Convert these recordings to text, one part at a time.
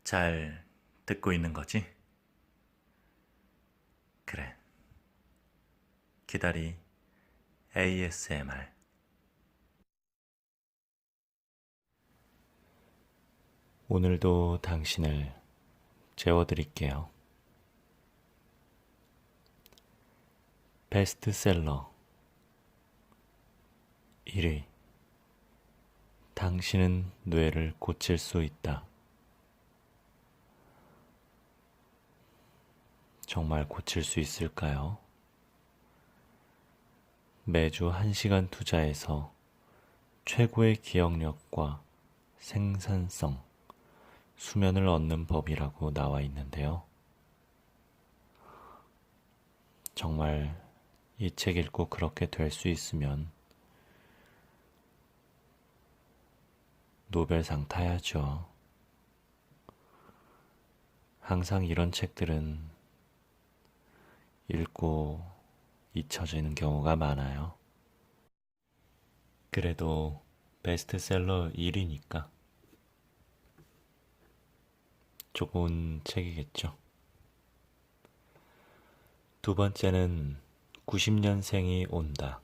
잘 듣고 있는 거지? 그래. 기다리 ASMR. 오늘도 당신을 재워드릴게요. 베스트셀러 1위. 당신은 뇌를 고칠 수 있다. 정말 고칠 수 있을까요? 매주 1시간 투자해서 최고의 기억력과 생산성, 수면을 얻는 법이라고 나와 있는데요. 정말 이 책 읽고 그렇게 될 수 있으면 노벨상 타야죠. 항상 이런 책들은 읽고 잊혀지는 경우가 많아요. 그래도 베스트셀러 1위니까 좋은 책이겠죠. 두 번째는 90년생이 온다.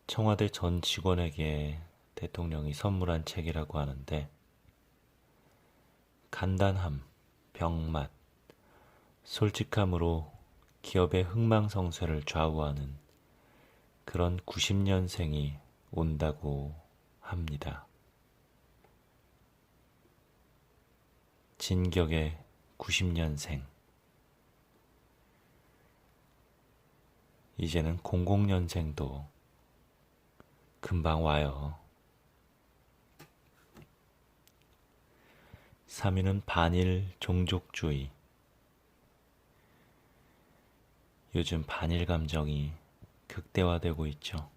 청와대 전 직원에게 대통령이 선물한 책이라고 하는데, 간단함, 병맛, 솔직함으로 기업의 흥망성쇠를 좌우하는 그런 90년생이 온다고 합니다. 진격의 90년생. 이제는 00년생도 금방 와요. 3위는 반일 종족주의. 요즘 반일 감정이 극대화되고 있죠.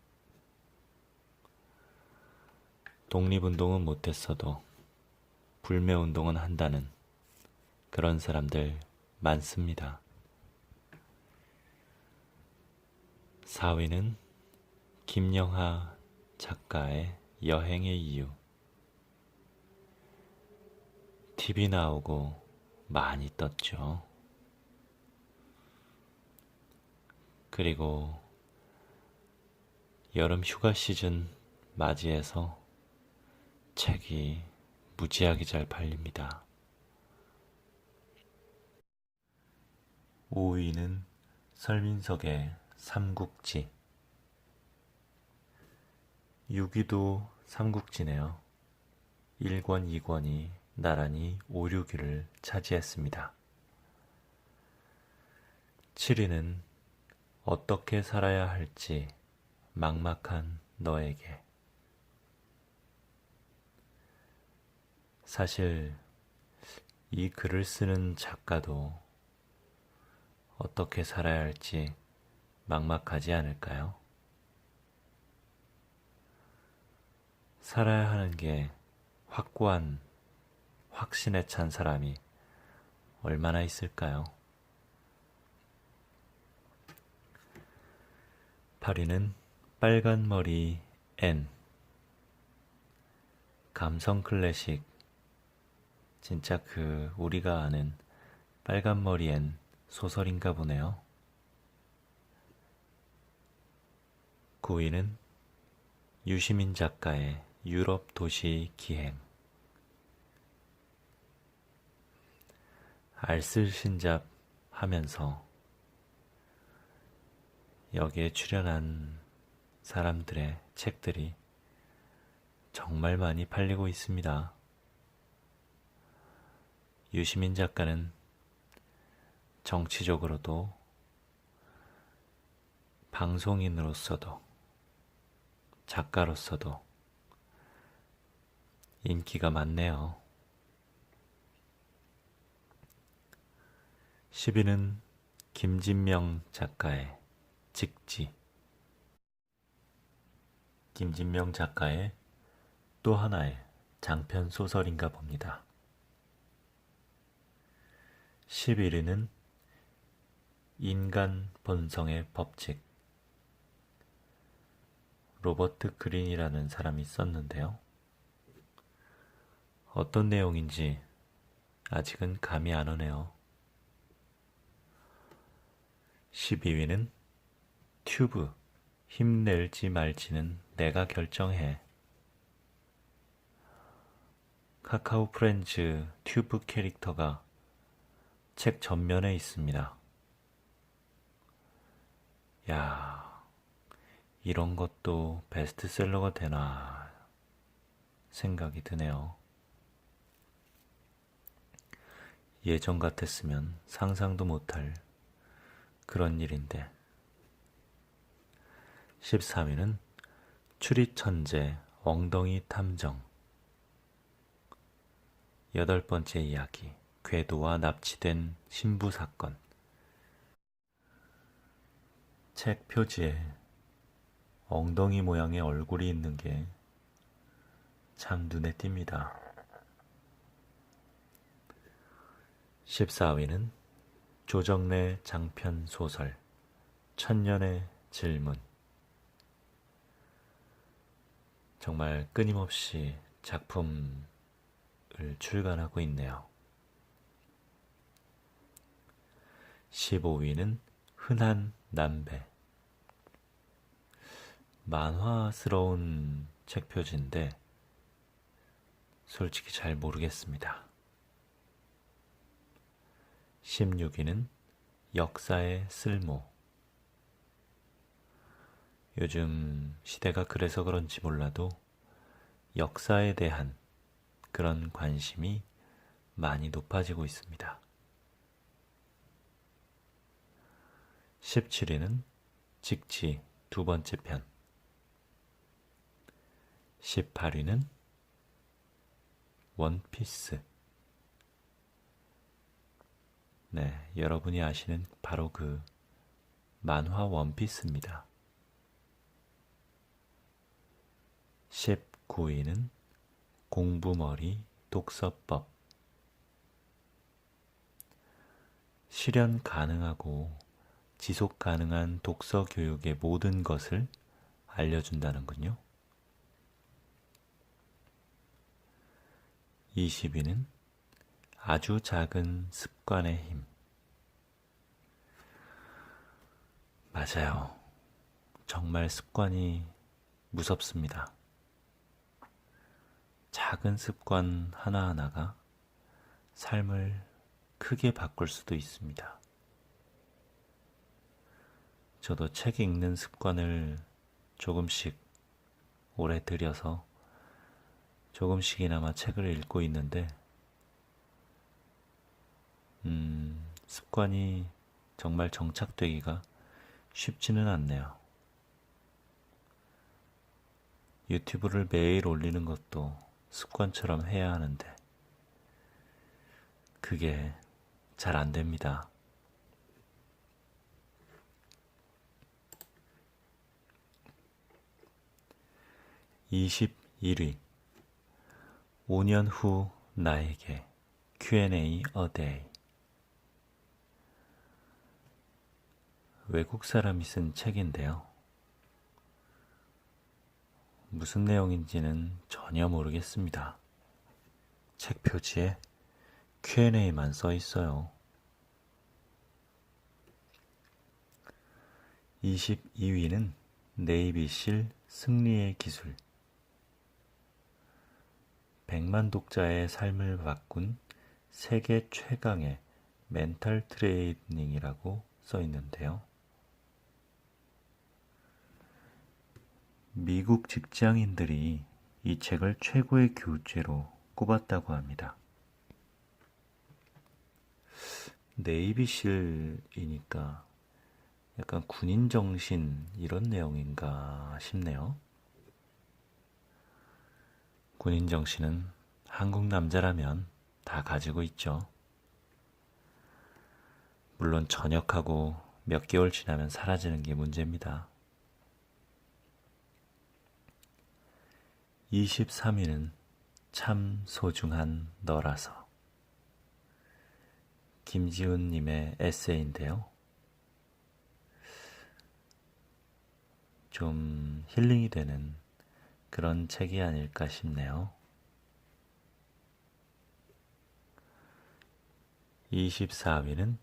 독립운동은 못했어도 불매운동은 한다는 그런 사람들 많습니다. 4위는 김영하 작가의 여행의 이유. TV 나오고 많이 떴죠. 그리고 여름 휴가 시즌 맞이해서 책이 무지하게 잘 팔립니다. 5위는 설민석의 삼국지. 6위도 삼국지네요. 1권, 2권이 나란히 5, 6위를 차지했습니다. 7위는 어떻게 살아야 할지 막막한 너에게. 사실 이 글을 쓰는 작가도 어떻게 살아야 할지 막막하지 않을까요? 살아야 하는 게 확고한 확신에 찬 사람이 얼마나 있을까요? 8위는 빨간머리 N. 감성 클래식. 진짜 우리가 아는 빨간머리 N 소설인가 보네요. 9위는 유시민 작가의 유럽 도시 기행. 알쓸신잡 하면서 여기에 출연한 사람들의 책들이 정말 많이 팔리고 있습니다. 유시민 작가는 정치적으로도 방송인으로서도 작가로서도 인기가 많네요. 10위는 김진명 작가의 직지. 김진명 작가의 또 하나의 장편 소설인가 봅니다. 11위는 인간 본성의 법칙. 로버트 그린이라는 사람이 썼는데요. 어떤 내용인지 아직은 감이 안 오네요. 12위는 튜브, 힘낼지 말지는 내가 결정해. 카카오 프렌즈 튜브 캐릭터가 책 전면에 있습니다. 야, 이런 것도 베스트셀러가 되나 생각이 드네요. 예전 같았으면 상상도 못할 그런 일인데. 13위는 추리천재 엉덩이 탐정. 8번째 이야기, 궤도와 납치된 신부 사건. 책 표지에 엉덩이 모양의 얼굴이 있는 게 참 눈에 띕니다. 14위는 조정래 장편 소설 천년의 질문. 정말 끊임없이 작품을 출간하고 있네요. 15위는 흔한 남배. 만화스러운 책 표지인데 솔직히 잘 모르겠습니다. 16위는 역사의 쓸모. 요즘 시대가 그래서 그런지 몰라도 역사에 대한 그런 관심이 많이 높아지고 있습니다. 17위는 직지 2번째 편. 18위는 원피스. 네, 여러분이 아시는 바로 그 만화 원피스입니다. 19위는 공부머리 독서법. 실현 가능하고 지속 가능한 독서 교육의 모든 것을 알려준다는군요. 20위는 아주 작은 습관의 힘. 맞아요. 정말 습관이 무섭습니다. 작은 습관 하나하나가 삶을 크게 바꿀 수도 있습니다. 저도 책 읽는 습관을 조금씩 오래 들여서 조금씩이나마 책을 읽고 있는데 습관이 정말 정착되기가 쉽지는 않네요. 유튜브를 매일 올리는 것도 습관처럼 해야 하는데 그게 잘 안 됩니다. 21위 5년 후 나에게 Q&A a day. 외국 사람이 쓴 책인데요. 무슨 내용인지는 전혀 모르겠습니다. 책 표지에 Q&A만 써 있어요. 22위는 네이비실 승리의 기술. 100만 독자의 삶을 바꾼 세계 최강의 멘탈 트레이닝이라고 써 있는데요. 미국 직장인들이 이 책을 최고의 교재로 꼽았다고 합니다. 네이비실이니까 약간 군인 정신 이런 내용인가 싶네요. 군인 정신은 한국 남자라면 다 가지고 있죠. 물론 전역하고 몇 개월 지나면 사라지는 게 문제입니다. 23위는 참 소중한 너라서. 김지훈님의 에세이인데요. 좀 힐링이 되는 그런 책이 아닐까 싶네요. 24위는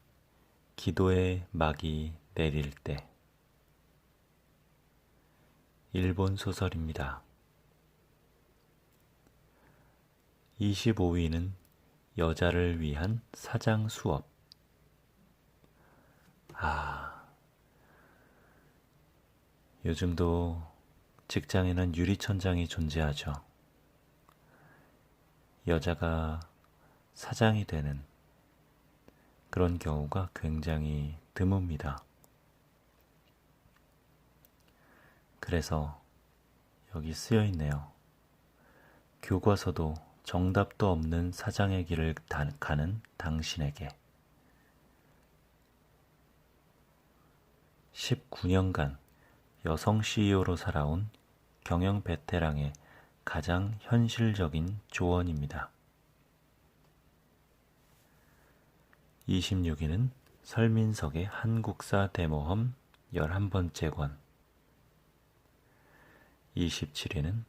기도의 막이 내릴 때. 일본 소설입니다. 25위는 여자를 위한 사장 수업. 요즘도 직장에는 유리천장이 존재하죠. 여자가 사장이 되는 그런 경우가 굉장히 드뭅니다. 그래서 여기 쓰여 있네요. 교과서도 정답도 없는 사장의 길을 가는 당신에게 19년간 여성 CEO로 살아온 경영 베테랑의 가장 현실적인 조언입니다. 26위는 설민석의 한국사 대모험 11번째 권. 27위는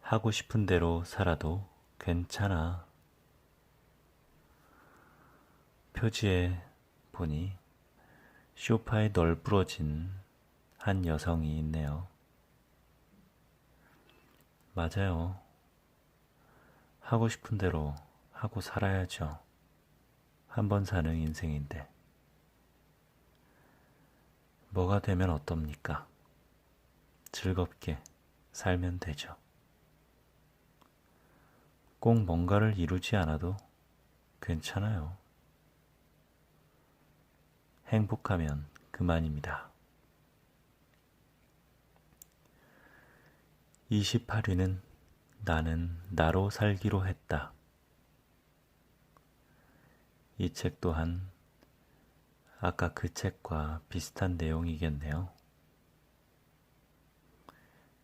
하고 싶은 대로 살아도 괜찮아. 표지에 보니 소파에 널브러진 한 여성이 있네요. 맞아요. 하고 싶은 대로 하고 살아야죠. 한 번 사는 인생인데. 뭐가 되면 어떻습니까? 즐겁게 살면 되죠. 꼭 뭔가를 이루지 않아도 괜찮아요. 행복하면 그만입니다. 28위는 나는 나로 살기로 했다. 이 책 또한 아까 그 책과 비슷한 내용이겠네요.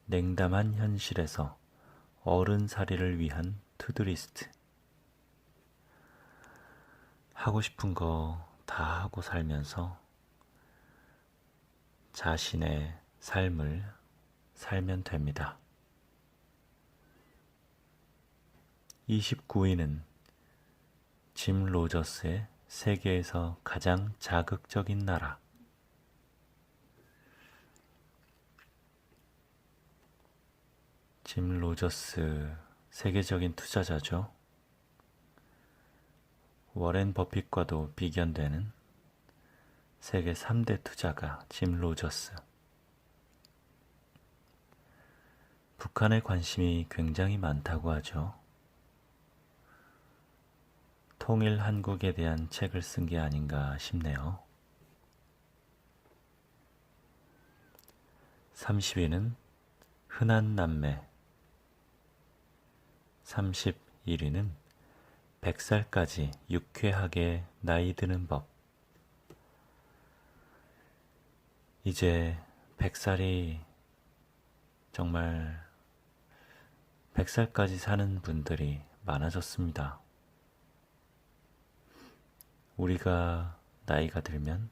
냉담한 현실에서 어른살이를 위한 투두리스트. 하고 싶은 거 다 하고 살면서 자신의 삶을 살면 됩니다. 29위는 짐 로저스의 세계에서 가장 자극적인 나라. 짐 로저스 세계적인 투자자죠. 워렌 버핏과도 비견되는 세계 3대 투자가 짐 로저스. 북한에 관심이 굉장히 많다고 하죠. 통일 한국에 대한 책을 쓴 게 아닌가 싶네요. 30위는 흔한 남매. 31위는 100살까지 유쾌하게 나이 드는 법. 이제 100살이 정말 100살까지 사는 분들이 많아졌습니다. 우리가 나이가 들면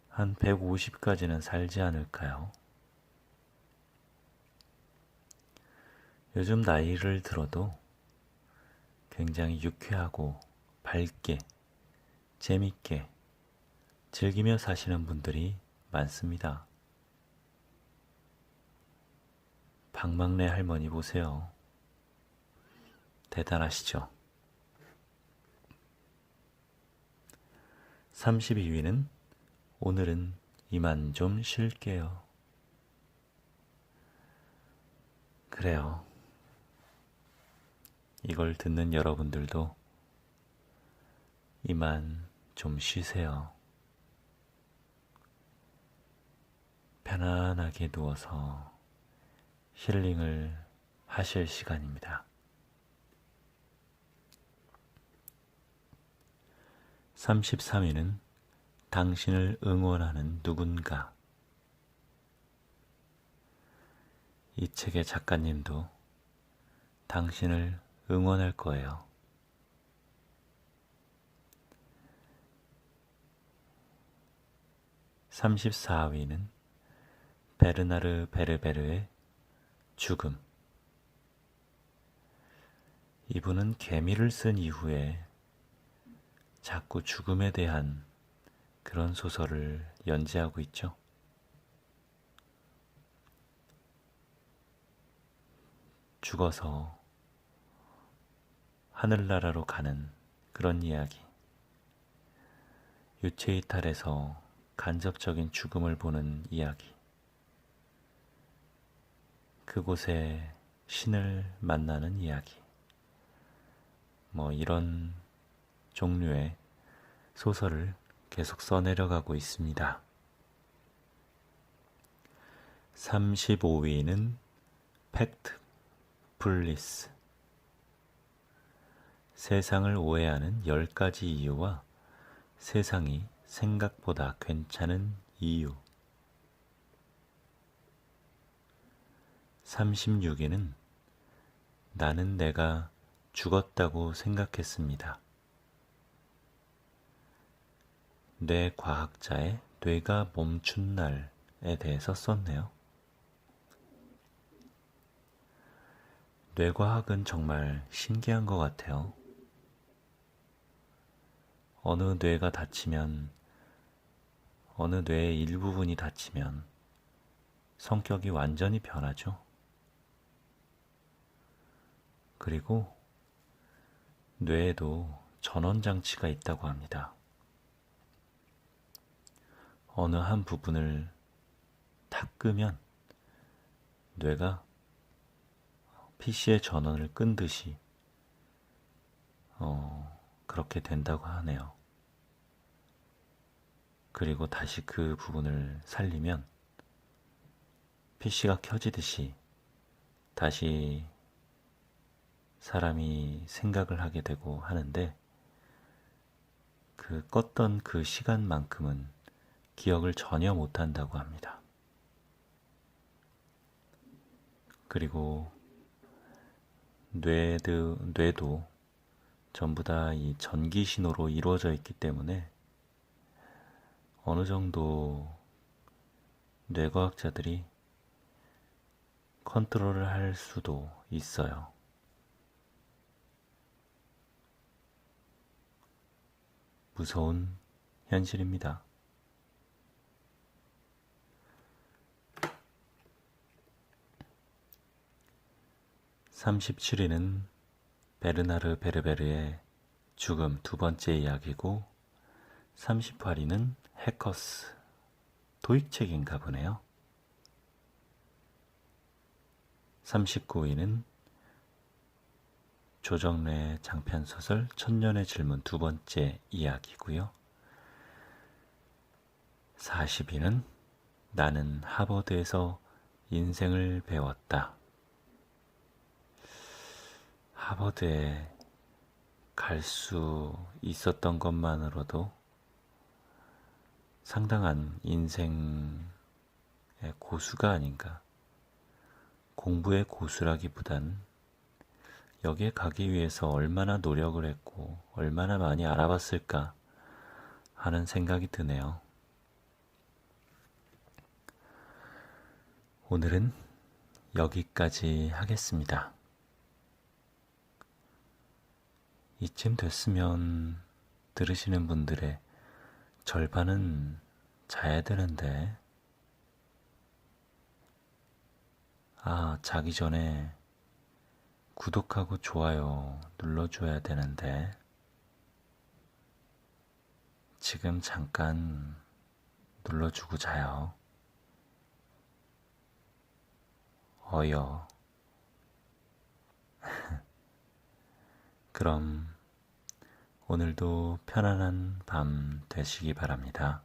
한 150까지는 살지 않을까요? 요즘 나이를 들어도 굉장히 유쾌하고 밝게, 재밌게 즐기며 사시는 분들이 많습니다. 박막내 할머니 보세요. 대단하시죠? 32위는 오늘은 이만 좀 쉴게요. 그래요. 이걸 듣는 여러분들도 이만 좀 쉬세요. 편안하게 누워서 힐링을 하실 시간입니다. 33위는 당신을 응원하는 누군가. 이 책의 작가님도 당신을 응원할 거예요. 34위는 베르나르 베르베르의 죽음. 이분은 개미를 쓴 이후에 자꾸 죽음에 대한 그런 소설을 연재하고 있죠. 죽어서 하늘나라로 가는 그런 이야기. 유체이탈에서 간접적인 죽음을 보는 이야기. 그곳에 신을 만나는 이야기. 이런 종류의 소설을 계속 써내려가고 있습니다. 35위는 팩트 플리스. 세상을 오해하는 10가지 이유와 세상이 생각보다 괜찮은 이유. 36위는 나는 내가 죽었다고 생각했습니다. 뇌과학자의 뇌가 멈춘 날에 대해서 썼네요. 뇌과학은 정말 신기한 것 같아요. 어느 뇌가 다치면, 어느 뇌의 일부분이 다치면 성격이 완전히 변하죠. 그리고 뇌에도 전원장치가 있다고 합니다. 어느 한 부분을 탁 끄면 뇌가 PC의 전원을 끈 듯이 그렇게 된다고 하네요. 그리고 다시 그 부분을 살리면 PC가 켜지듯이 다시 사람이 생각을 하게 되고 하는데, 그 껐던 그 시간만큼은 기억을 전혀 못한다고 합니다. 그리고 뇌도 전부 다 이 전기 신호로 이루어져 있기 때문에 어느 정도 뇌과학자들이 컨트롤을 할 수도 있어요. 무서운 현실입니다. 37위는 베르나르 베르베르의 죽음 두 번째 이야기고, 38위는 해커스, 도익책인가 보네요. 39위는 조정래의 장편소설 천년의 질문 두 번째 이야기고요. 40위는 나는 하버드에서 인생을 배웠다. 하버드에 갈 수 있었던 것만으로도 상당한 인생의 고수가 아닌가. 공부의 고수라기보단 여기에 가기 위해서 얼마나 노력을 했고 얼마나 많이 알아봤을까 하는 생각이 드네요. 오늘은 여기까지 하겠습니다. 이쯤 됐으면 들으시는 분들의 절반은 자야 되는데, 자기 전에 구독하고 좋아요 눌러줘야 되는데, 지금 잠깐 눌러주고 자요. 어여. 그럼 오늘도 편안한 밤 되시기 바랍니다.